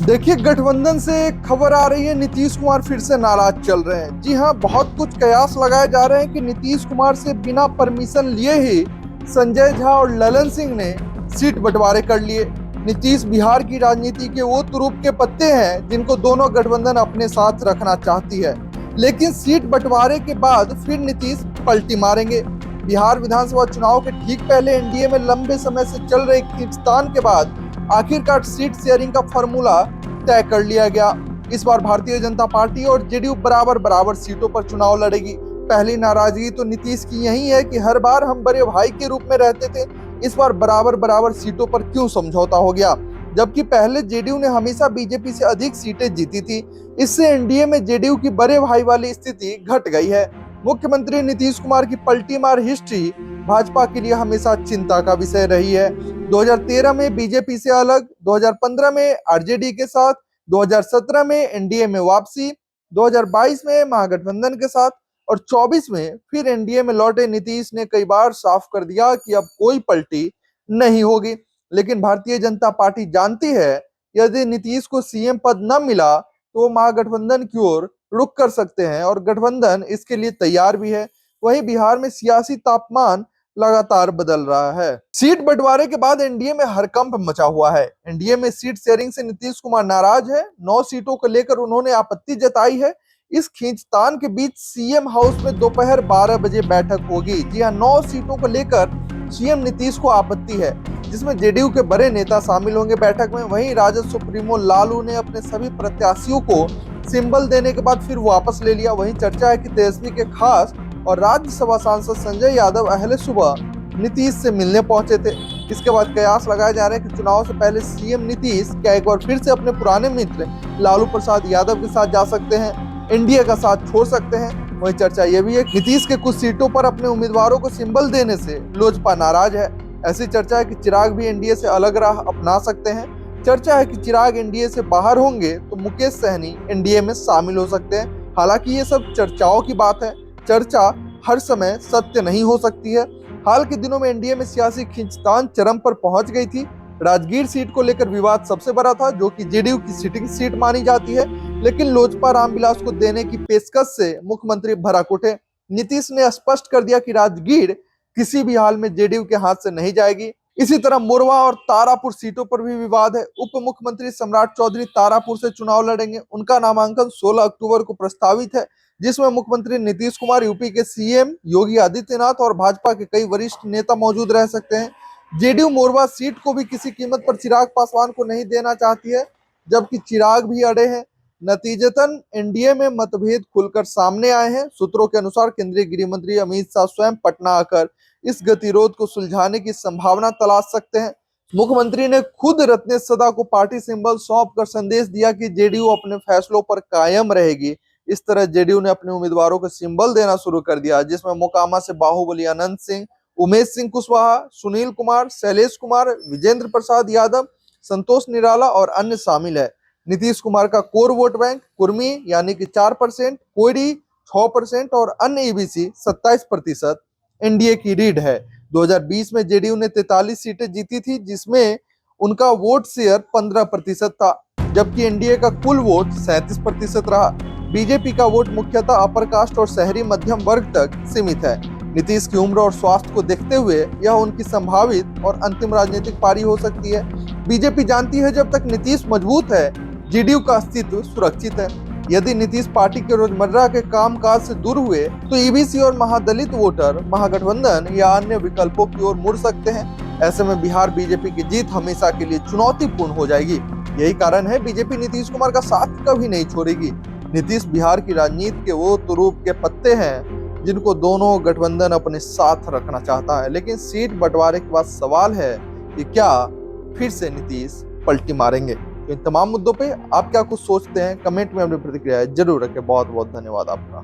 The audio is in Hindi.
देखिए, गठबंधन से एक खबर आ रही है, नीतीश कुमार फिर से नाराज चल रहे हैं। जी हां, बहुत कुछ कयास लगाए जा रहे हैं कि नीतीश कुमार से बिना परमिशन लिए ही संजय झा और ललन सिंह ने सीट बंटवारे कर लिए। नीतीश बिहार की राजनीति के वो तुरुप के पत्ते हैं जिनको दोनों गठबंधन अपने साथ रखना चाहती है, लेकिन सीट बंटवारे के बाद फिर नीतीश पलटी मारेंगे। बिहार विधानसभा चुनाव के ठीक पहले एनडीए में लंबे समय से चल रहे खींचतान के बाद आखिरकार सीट शेयरिंग का फॉर्मूला तय कर लिया गया। इस बार भारतीय जनता पार्टी और जेडीयू बराबर बराबर सीटों पर चुनाव लड़ेगी। पहली नाराजगी तो नीतीश की यही है कि हर बार हम बड़े भाई के रूप में रहते थे, इस बार बराबर बराबर सीटों पर क्यों समझौता हो गया, जबकि पहले जेडीयू ने हमेशा बीजेपी से अधिक सीटें जीती थी। इससे एनडीए में जेडीयू की बड़े भाई वाली स्थिति घट गई है। मुख्यमंत्री नीतीश कुमार की पलटी मार हिस्ट्री भाजपा के लिए हमेशा चिंता का विषय रही है। 2013 में बीजेपी से अलग, 2015 में आरजेडी के साथ, 2017 में एनडीए में वापसी, 2022 में महागठबंधन के साथ और 24 में फिर एनडीए में लौटे नीतीश ने कई बार साफ कर दिया कि अब कोई पलटी नहीं होगी। लेकिन भारतीय जनता पार्टी जानती है, यदि नीतीश को सीएम पद न मिला तो वो महागठबंधन की ओर रुख कर सकते हैं और गठबंधन इसके लिए तैयार भी है। वहीं बिहार में सियासी तापमान लगातार बदल रहा है। सीट बंटवारे के बाद एनडीए में हड़कंप मचा हुआ है। एनडीए में सीट शेयरिंग से नीतीश कुमार नाराज है। 9 सीटों को लेकर उन्होंने आपत्ति जताई है। इस खींचतान के बीच सीएम हाउस में दोपहर 12 बजे बैठक होगी। जी हां, 9 सीटों को लेकर सीएम नीतीश को आपत्ति है, जिसमें जेडीयू के बड़े नेता शामिल होंगे बैठक में। वहीं राजद सुप्रीमो लालू ने अपने सभी प्रत्याशियों को सिंबल देने के बाद फिर वापस ले लिया। वहीं चर्चा है कि तेजस्वी के खास और राज्यसभा सांसद संजय यादव अहले सुबह नीतीश से मिलने पहुंचे थे। इसके बाद कयास लगाए जा रहे हैं कि चुनाव से पहले सीएम नीतीश क्या एक बार फिर से अपने पुराने मित्र लालू प्रसाद यादव के साथ जा सकते हैं, एनडीए का साथ छोड़ सकते हैं। वही चर्चा ये भी है कि नीतीश के कुछ सीटों पर अपने उम्मीदवारों को सिंबल देने से लोजपा नाराज है। ऐसी चर्चा है कि चिराग भी एनडीए से अलग राह अपना सकते हैं। चर्चा है कि चिराग एनडीए से बाहर होंगे तो मुकेश सहनी एनडीए में शामिल हो सकते हैं। हालांकि ये सब चर्चाओं की बात है, चर्चा हर समय सत्य नहीं हो सकती है। हाल के दिनों में एनडीए में सियासी खींचतान चरम पर पहुंच गई थी। राजगीर सीट को लेकर विवाद सबसे बड़ा था, जो कि जेडीयू की सिटिंग सीट मानी जाती है, लेकिन लोजपा रामविलास को देने की पेशकश से मुख्यमंत्री भड़क उठे। नीतीश ने स्पष्ट कर दिया कि राजगीर किसी भी हाल में जेडीयू के हाथ से नहीं जाएगी। इसी तरह मोरवा और तारापुर सीटों पर भी विवाद है। उप मुख्यमंत्री सम्राट चौधरी तारापुर से चुनाव लड़ेंगे। उनका नामांकन 16 अक्टूबर को प्रस्तावित है, जिसमें मुख्यमंत्री नीतीश कुमार, यूपी के सीएम योगी आदित्यनाथ और भाजपा के कई वरिष्ठ नेता मौजूद रह सकते हैं। जेडीयू मोरवा सीट को भी किसी कीमत पर चिराग पासवान को नहीं देना चाहती है, जबकि चिराग भी अड़े हैं। नतीजतन एनडीए में मतभेद खुलकर सामने आए हैं। सूत्रों के अनुसार केंद्रीय गृह मंत्री अमित शाह स्वयं पटना आकर इस गतिरोध को सुलझाने की संभावना तलाश सकते हैं। मुख्यमंत्री ने खुद रत्नेश सदा को पार्टी सिंबल सौंप कर संदेश दिया कि जेडीयू अपने फैसलों पर कायम रहेगी। इस तरह जेडीयू ने अपने उम्मीदवारों को सिंबल देना शुरू कर दिया, जिसमें मोकामा से बाहुबली अनंत सिंह, उमेश सिंह कुशवाहा, सुनील कुमार, शैलेश कुमार, विजेंद्र प्रसाद यादव, संतोष निराला और अन्य शामिल है। नीतीश कुमार का कोर वोट बैंक कुर्मी यानी कि 4%, कोयरी 6% और अन्य ईबीसी 27% एनडीए की रीड है। 2020 में जेडीयू ने 43 सीटें जीती थी, जिसमें उनका वोट शेयर 15% था, जबकि एनडीए का कुल वोट 37% रहा। बीजेपी का वोट मुख्यतः अपर कास्ट और शहरी मध्यम वर्ग तक सीमित है। नीतीश की उम्र और स्वास्थ्य को देखते हुए यह उनकी संभावित और अंतिम राजनीतिक पारी हो सकती है। बीजेपी जानती है, जब तक नीतीश मजबूत है, जेडीयू का अस्तित्व सुरक्षित है। यदि नीतीश पार्टी के रोजमर्रा के कामकाज से दूर हुए तो ईबीसी और महादलित वोटर महागठबंधन या अन्य विकल्पों की ओर मुड़ सकते हैं। ऐसे में बिहार बीजेपी की जीत हमेशा के लिए चुनौतीपूर्ण हो जाएगी। यही कारण है बीजेपी नीतीश कुमार का साथ कभी नहीं छोड़ेगी। नीतीश बिहार की राजनीति के वो तुरूप के पत्ते हैं जिनको दोनों गठबंधन अपने साथ रखना चाहता है। लेकिन सीट बंटवारे के बाद सवाल है कि क्या फिर से नीतीश पलटी मारेंगे। तो इन तमाम मुद्दों पे आप क्या कुछ सोचते हैं, कमेंट में अपनी प्रतिक्रिया जरूर रखें। बहुत बहुत धन्यवाद आपका।